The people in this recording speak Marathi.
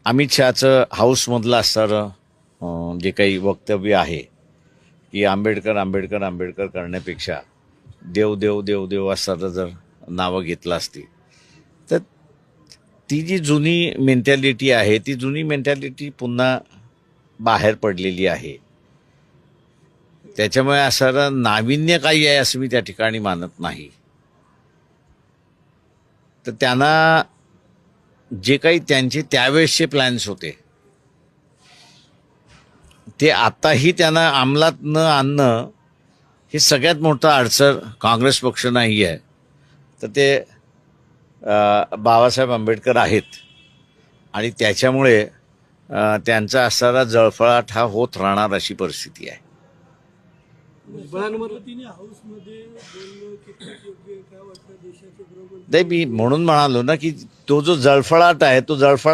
अमित शहाचं हाऊसमधलं असणारं जे काही वक्तव्य आहे की आंबेडकर आंबेडकर आंबेडकर करण्यापेक्षा देव देव देव देव असणारं जर नावं घेतलं असती तर ती जी जुनी मेंटॅलिटी आहे ती जुनी मेंटॅलिटी पुन्हा बाहेर पडलेली आहे. त्याच्यामुळे असणारं नाविन्य काही आहे असं मी त्या ठिकाणी मानत नाही. तर त्यांना जे काही त्यांचे त्यावेळेसचे प्लॅन्स होते ते आताही त्यांना अंमलात न आणणं हे सगळ्यात मोठं अडचण काँग्रेस पक्ष नाही आहे. तर ते बाबासाहेब आंबेडकर आहेत आणि त्याच्यामुळे त्यांचा असणारा जळफळाट हा होत राहणार अशी परिस्थिती आहे. नाही, मी म्हणून म्हणालो ना की तो जो जळफळाट आहे तो जळफळाट